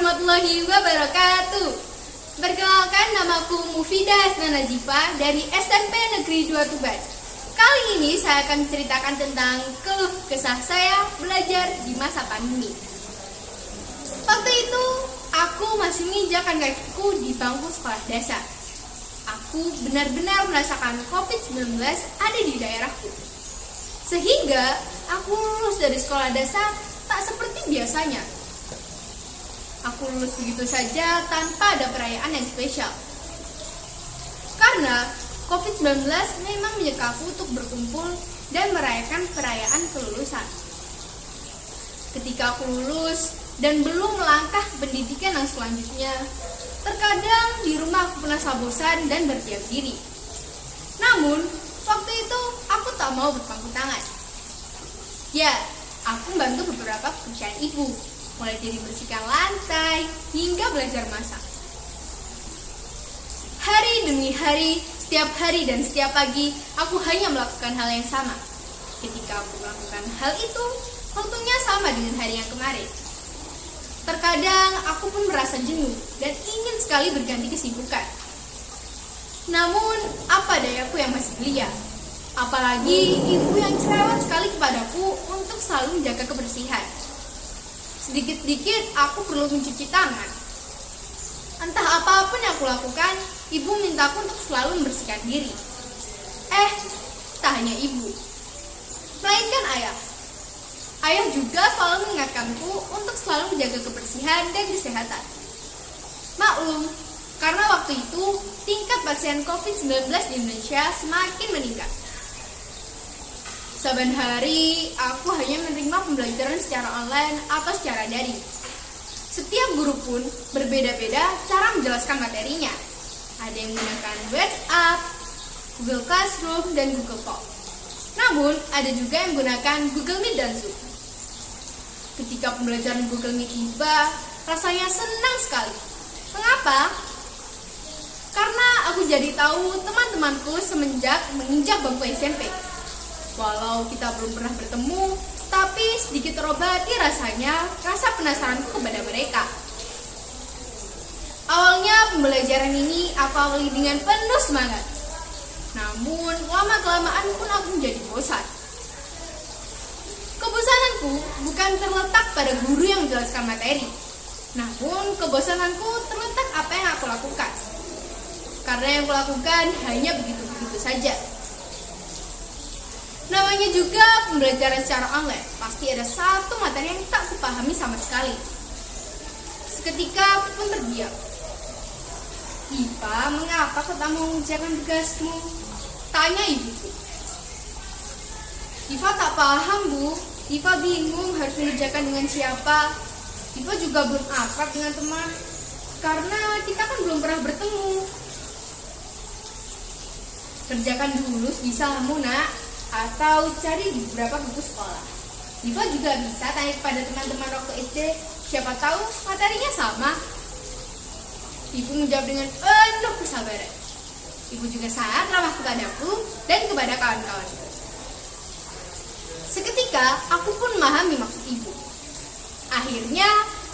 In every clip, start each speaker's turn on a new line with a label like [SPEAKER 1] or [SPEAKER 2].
[SPEAKER 1] warahmatullahi wabarakatuh. Perkenalkan, namaku Mufidah Hasna Nazifa dari SMP Negeri 2 Tuban. Kali ini saya akan menceritakan tentang keluh kesah saya belajar di masa pandemi. Waktu itu aku masih menginjakkan kakiku di bangku sekolah dasar. Aku benar-benar merasakan COVID-19 ada di daerahku. Sehingga aku lulus dari sekolah dasar tak seperti biasanya. Aku lulus begitu saja tanpa ada perayaan yang spesial. Karena COVID-19 memang menyekapku untuk berkumpul dan merayakan perayaan kelulusan. Ketika aku lulus dan belum melangkah ke pendidikan yang selanjutnya, terkadang di rumah aku merasa bosan dan berdiam diri. Namun, waktu itu aku tak mau berpangku tangan. Ya, aku membantu beberapa pekerjaan ibu, mulai dari bersihkan lantai hingga belajar masak. Hari demi hari, setiap hari dan setiap pagi, aku hanya melakukan hal yang sama. Ketika aku melakukan hal itu, waktunya sama dengan hari yang kemarin. Terkadang aku pun merasa jenuh dan ingin sekali berganti kesibukan. Namun, apa dayaku yang masih belia? Apalagi ibu yang cerewet sekali kepadaku untuk selalu menjaga kebersihan. Sedikit-sedikit aku perlu mencuci tangan. Entah apapun yang aku lakukan, ibu mintaku untuk selalu membersihkan diri. Tak hanya ibu, melainkan ayah. Ayah juga selalu mengingatkanku untuk selalu menjaga kebersihan dan kesehatan. Maklum, karena waktu itu tingkat pasien COVID-19 di Indonesia semakin meningkat. Saban hari, aku hanya menerima pembelajaran secara online atau secara daring. Setiap guru pun berbeda-beda cara menjelaskan materinya. Ada yang menggunakan WhatsApp, Google Classroom, dan Google Talk. Namun, ada juga yang menggunakan Google Meet dan Zoom. Ketika pembelajaran Google Meet tiba, rasanya senang sekali. Mengapa? Karena aku jadi tahu teman-temanku semenjak menginjak bangku SMP. Walau kita belum pernah bertemu, tapi sedikit terobati rasanya rasa penasaranku kepada mereka. Awalnya pembelajaran ini aku awali dengan penuh semangat. Namun lama-kelamaan pun aku menjadi bosan. Kebosananku bukan terletak pada guru yang menjelaskan materi. Namun kebosananku terletak apa yang aku lakukan. Karena yang aku lakukan hanya begitu-begitu saja. Namanya juga pembelajaran secara online, pasti ada satu materi yang tak kupahami sama sekali. Seketika aku pun terdiam. "Diva, mengapa kau tak mau mengerjakan tugasmu?" tanya ibuku. "Diva tak paham, Bu. Diva bingung harus mengerjakan dengan siapa. Diva juga belum akrab dengan teman, karena kita kan belum pernah bertemu." "Kerjakan dulu sebisamu, Nak, atau cari di beberapa buku sekolah. Diva juga bisa tanya kepada teman-teman waktu SD, siapa tahu materinya sama." Ibu menjawab dengan penuh kesabaran. Ibu juga sangat ramah kepadaku dan kepada kawan-kawanku. Seketika aku pun memahami maksud ibu. Akhirnya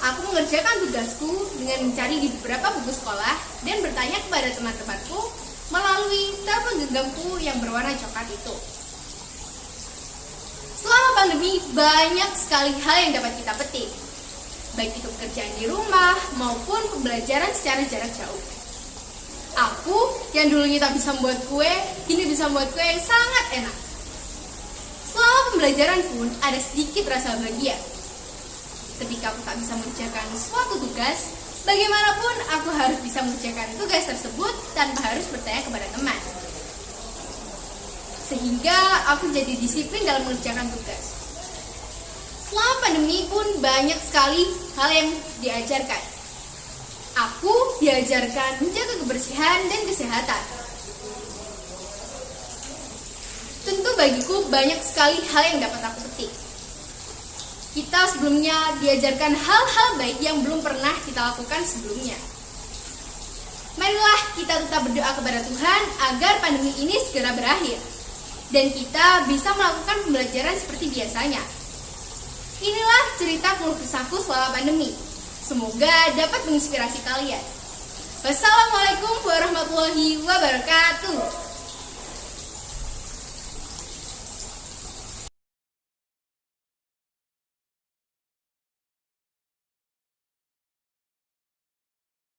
[SPEAKER 1] aku mengerjakan tugasku dengan mencari di beberapa buku sekolah dan bertanya kepada teman-temanku melalui telepon genggamku yang berwarna coklat itu. Selama pandemi, banyak sekali hal yang dapat kita petik, baik itu pekerjaan di rumah maupun pembelajaran secara jarak jauh. Aku yang dulunya tak bisa membuat kue, kini bisa membuat kue yang sangat enak. Selama pembelajaran pun ada sedikit rasa bahagia. Ketika aku tak bisa mengerjakan suatu tugas, bagaimanapun aku harus bisa mengerjakan tugas tersebut tanpa harus bertanya kepada teman. Sehingga aku jadi disiplin dalam mengerjakan tugas. Selama pandemi pun banyak sekali hal yang diajarkan. Aku diajarkan menjaga kebersihan dan kesehatan. Tentu bagiku banyak sekali hal yang dapat aku petik. Kita sebelumnya diajarkan hal-hal baik yang belum pernah kita lakukan sebelumnya. Marilah kita tetap berdoa kepada Tuhan agar pandemi ini segera berakhir dan kita bisa melakukan pembelajaran seperti biasanya. Inilah cerita keluh kesahku selama pandemi. Semoga dapat menginspirasi kalian. Wassalamualaikum warahmatullahi wabarakatuh.